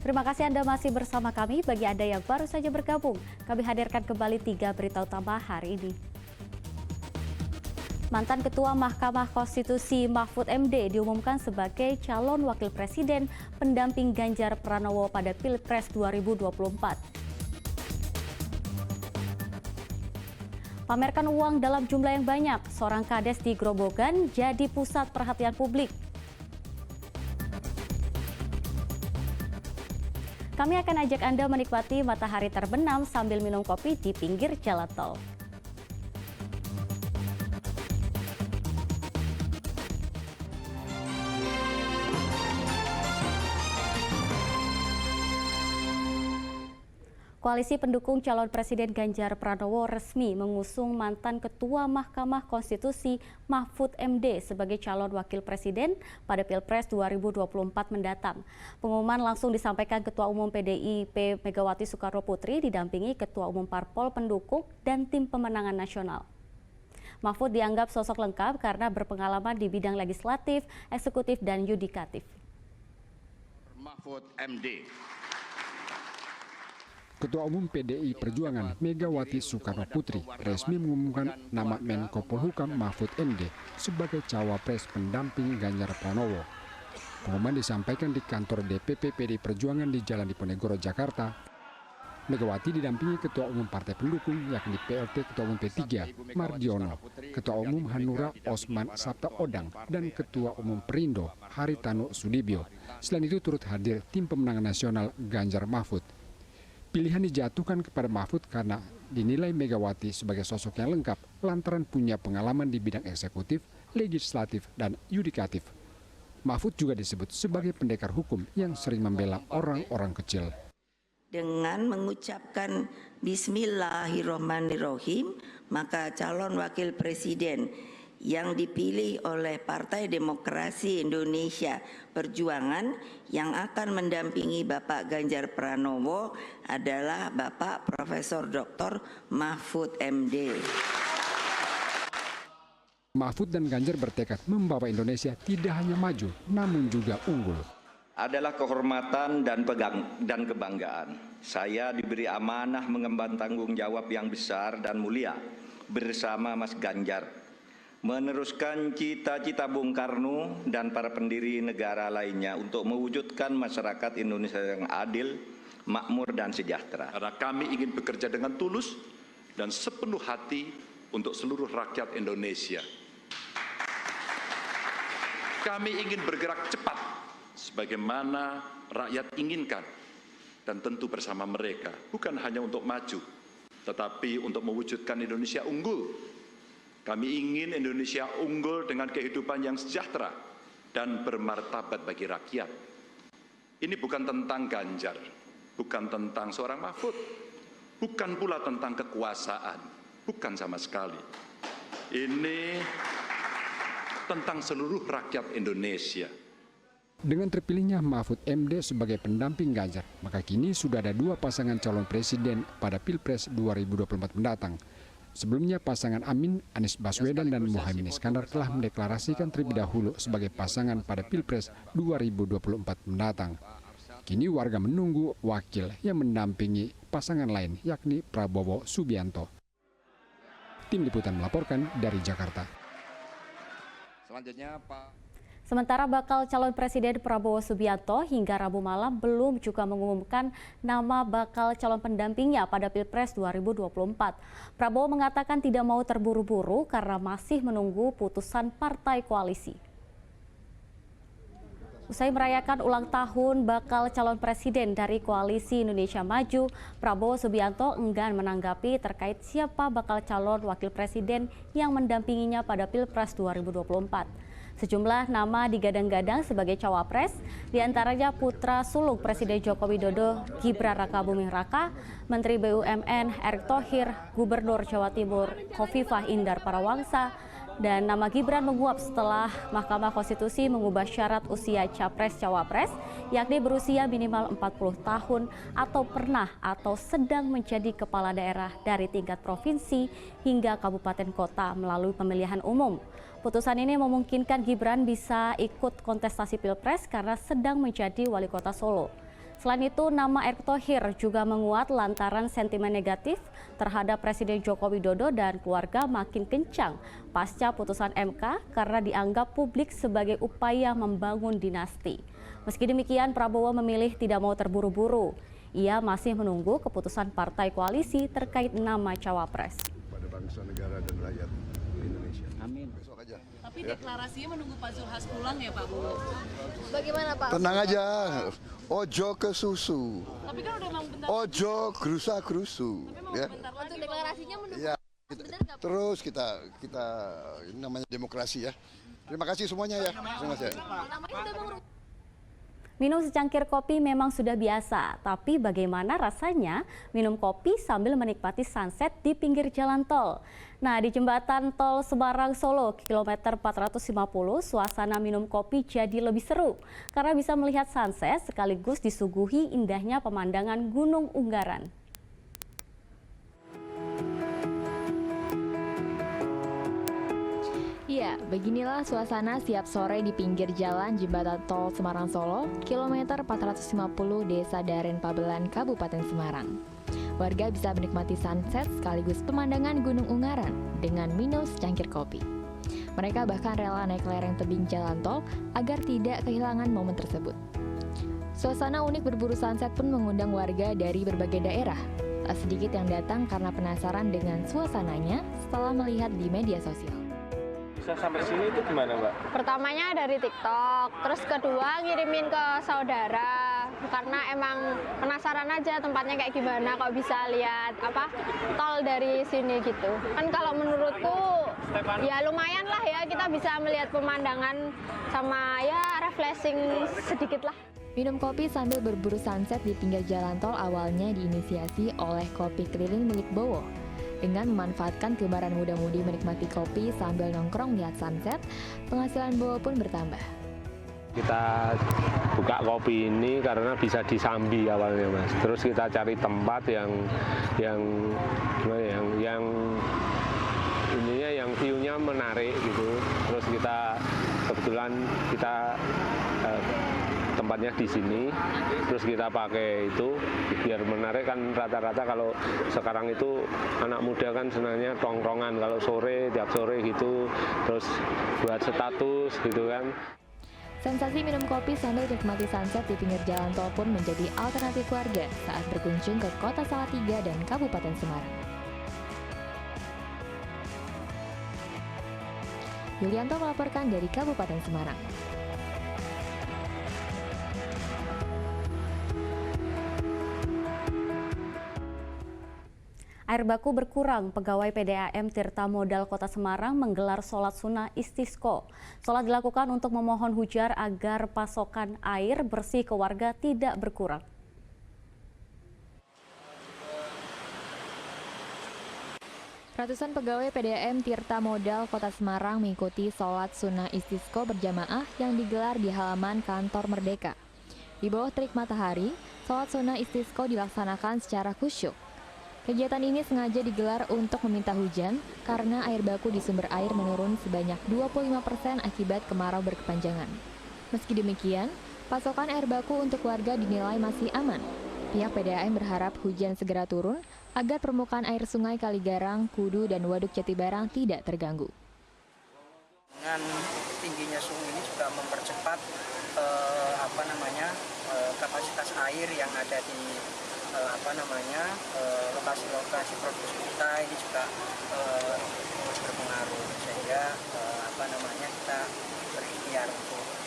Terima kasih Anda masih bersama kami. Bagi Anda yang baru saja bergabung, kami hadirkan kembali 3 berita utama hari ini. Mantan Ketua Mahkamah Konstitusi Mahfud MD diumumkan sebagai calon wakil presiden pendamping Ganjar Pranowo pada Pilpres 2024. Pamerkan uang dalam jumlah yang banyak, seorang kades di Grobogan jadi pusat perhatian publik. Kami akan ajak Anda menikmati matahari terbenam sambil minum kopi di pinggir jalan tol. Koalisi pendukung calon Presiden Ganjar Pranowo resmi mengusung mantan Ketua Mahkamah Konstitusi Mahfud MD sebagai calon wakil presiden pada Pilpres 2024 mendatang. Pengumuman langsung disampaikan Ketua Umum PDIP Megawati Soekarnoputri didampingi Ketua Umum Parpol pendukung dan tim pemenangan nasional. Mahfud dianggap sosok lengkap karena berpengalaman di bidang legislatif, eksekutif, dan yudikatif. Mahfud MD. Ketua Umum PDI Perjuangan Megawati Soekarnoputri resmi mengumumkan nama Menko Polhukam Mahfud MD sebagai cawapres pendamping Ganjar Pranowo. Pengumuman disampaikan di kantor DPP PDI Perjuangan di Jalan Diponegoro, Jakarta. Megawati didampingi Ketua Umum Partai Pendukung yakni PLT Ketua Umum P3 Mardiono, Ketua Umum Hanura Osman Sabta Odang, dan Ketua Umum Perindo Haritanu Sudibyo. Selain itu turut hadir tim pemenangan nasional Ganjar Mahfud. Pilihan dijatuhkan kepada Mahfud karena dinilai Megawati sebagai sosok yang lengkap lantaran punya pengalaman di bidang eksekutif, legislatif, dan yudikatif. Mahfud juga disebut sebagai pendekar hukum yang sering membela orang-orang kecil. Dengan mengucapkan Bismillahirrahmanirrahim, maka calon wakil presiden yang dipilih oleh Partai Demokrasi Indonesia Perjuangan yang akan mendampingi Bapak Ganjar Pranowo adalah Bapak Profesor Dr. Mahfud MD. Mahfud dan Ganjar bertekad membawa Indonesia tidak hanya maju, namun juga unggul. Adalah kehormatan dan kebanggaan. Saya diberi amanah mengemban tanggung jawab yang besar dan mulia bersama Mas Ganjar. Meneruskan cita-cita Bung Karno dan para pendiri negara lainnya untuk mewujudkan masyarakat Indonesia yang adil, makmur, dan sejahtera. Karena kami ingin bekerja dengan tulus dan sepenuh hati untuk seluruh rakyat Indonesia. Kami ingin bergerak cepat sebagaimana rakyat inginkan dan tentu bersama mereka, bukan hanya untuk maju, tetapi untuk mewujudkan Indonesia unggul. Kami ingin Indonesia unggul dengan kehidupan yang sejahtera dan bermartabat bagi rakyat. Ini bukan tentang Ganjar, bukan tentang seorang Mahfud, bukan pula tentang kekuasaan, bukan sama sekali. Ini tentang seluruh rakyat Indonesia. Dengan terpilihnya Mahfud MD sebagai pendamping Ganjar, maka kini sudah ada 2 pasangan calon presiden pada Pilpres 2024 mendatang. Sebelumnya pasangan Amin, Anies Baswedan, dan Muhaimin Iskandar telah mendeklarasikan terlebih dahulu sebagai pasangan pada Pilpres 2024 mendatang. Kini warga menunggu wakil yang mendampingi pasangan lain yakni Prabowo Subianto. Tim Liputan melaporkan dari Jakarta. Selanjutnya Sementara bakal calon Presiden Prabowo Subianto hingga Rabu malam belum juga mengumumkan nama bakal calon pendampingnya pada Pilpres 2024. Prabowo mengatakan tidak mau terburu-buru karena masih menunggu putusan partai koalisi. Usai merayakan ulang tahun bakal calon presiden dari Koalisi Indonesia Maju, Prabowo Subianto enggan menanggapi terkait siapa bakal calon wakil presiden yang mendampinginya pada Pilpres 2024. Sejumlah nama digadang-gadang sebagai cawapres, diantaranya putra sulung Presiden Joko Widodo Gibran Rakabuming Raka, Menteri BUMN Erick Thohir, Gubernur Jawa Timur Khofifah Indar Parawangsa, dan nama Gibran menguap setelah Mahkamah Konstitusi mengubah syarat usia capres-cawapres, yakni berusia minimal 40 tahun atau pernah atau sedang menjadi kepala daerah dari tingkat provinsi hingga kabupaten kota melalui pemilihan umum. Putusan ini memungkinkan Gibran bisa ikut kontestasi Pilpres karena sedang menjadi wali kota Solo. Selain itu, nama Erick Thohir juga menguat lantaran sentimen negatif terhadap Presiden Joko Widodo dan keluarga makin kencang pasca putusan MK karena dianggap publik sebagai upaya membangun dinasti. Meski demikian, Prabowo memilih tidak mau terburu-buru. Ia masih menunggu keputusan partai koalisi terkait nama cawapres. Pada bangsa, negara, dan rakyat Indonesia. Amin. Besok aja. Tapi deklarasinya menunggu Pak Zulhas pulang ya Pak Bu? Bagaimana Pak? Tenang aja, ojo ke susu, Tapi kan udah mau bentar. ojo gerusa-gerusu. Ya. Untuk deklarasinya menunggu. Ya. Terus kita ini namanya demokrasi ya. Terima kasih semuanya ya. Terima kasih. Namanya udah mau. Minum secangkir kopi memang sudah biasa, tapi bagaimana rasanya minum kopi sambil menikmati sunset di pinggir jalan tol? Nah, di jembatan tol Semarang Solo, kilometer 450, suasana minum kopi jadi lebih seru karena bisa melihat sunset sekaligus disuguhi indahnya pemandangan Gunung Unggaran. Ya, beginilah suasana siap sore di pinggir jalan jembatan tol Semarang Solo, kilometer 450 Desa Daren Pabelan, Kabupaten Semarang. Warga bisa menikmati sunset sekaligus pemandangan Gunung Ungaran dengan minum secangkir kopi. Mereka bahkan rela naik lereng tebing jalan tol agar tidak kehilangan momen tersebut. Suasana unik berburu sunset pun mengundang warga dari berbagai daerah. Tak sedikit yang datang karena penasaran dengan suasananya setelah melihat di media sosial. Bisa sampai sini itu gimana, Mbak? Pertamanya dari TikTok, terus kedua ngirimin ke saudara karena emang penasaran aja tempatnya kayak gimana, kok bisa lihat tol dari sini gitu. Kan kalau menurutku ya lumayan lah ya, kita bisa melihat pemandangan sama ya refreshing sedikit lah. Minum kopi sambil berburu sunset di pinggir jalan tol awalnya diinisiasi oleh Kopi Keliling milik Bowo. Dengan memanfaatkan kembaran muda-mudi menikmati kopi sambil nongkrong lihat sunset, penghasilan Bowo pun bertambah. Kita buka kopi ini karena bisa disambi awalnya, Mas. Terus kita cari tempat yang ininya yang view-nya menarik gitu. Terus kebetulan kita tempatnya di sini, terus kita pakai itu biar menarik. Kan rata-rata kalau sekarang itu anak muda kan senangnya tongkrongan kalau sore, tiap sore gitu, terus buat status gitu kan. Sensasi minum kopi sambil menikmati sunset di pinggir jalan tol pun menjadi alternatif warga saat berkunjung ke Kota Salatiga dan Kabupaten Semarang. Yulianto melaporkan dari Kabupaten Semarang. Air baku berkurang, pegawai PDAM Tirta Modal Kota Semarang menggelar sholat sunnah istisqo. Sholat dilakukan untuk memohon hujan agar pasokan air bersih ke warga tidak berkurang. Ratusan pegawai PDAM Tirta Modal Kota Semarang mengikuti sholat sunnah istisqo berjamaah yang digelar di halaman kantor Merdeka. Di bawah terik matahari, sholat sunnah istisqo dilaksanakan secara khusyuk. Kegiatan ini sengaja digelar untuk meminta hujan karena air baku di sumber air menurun sebanyak 25% akibat kemarau berkepanjangan. Meski demikian, pasokan air baku untuk warga dinilai masih aman. Pihak PDAM berharap hujan segera turun agar permukaan air sungai Kaligarang, Kudu, dan Waduk Jatibarang tidak terganggu. Dengan tingginya sungai ini juga mempercepat kapasitas air yang ada di lokasi-lokasi produksi kita ini juga berpengaruh, sehingga kita berikhtiar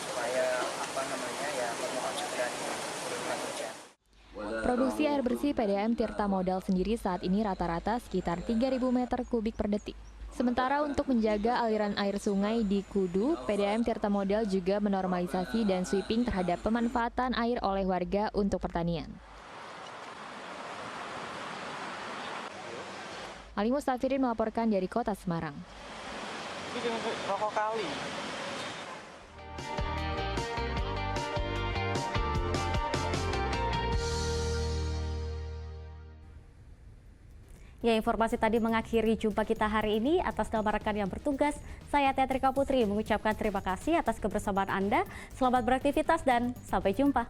supaya memohon segera diturunkan hujan. Produksi air bersih PDAM Tirta Modal sendiri saat ini rata-rata sekitar 3.000 meter kubik per detik. Sementara untuk menjaga aliran air sungai di Kudu, PDAM Tirta Modal juga menormalisasi dan sweeping terhadap pemanfaatan air oleh warga untuk pertanian. Ali Mustafirin melaporkan dari Kota Semarang. Ini rokok kali. Ya, informasi tadi mengakhiri jumpa kita hari ini. Atas nama rekan yang bertugas, saya Teatrika Putri mengucapkan terima kasih atas kebersamaan Anda. Selamat beraktivitas dan sampai jumpa.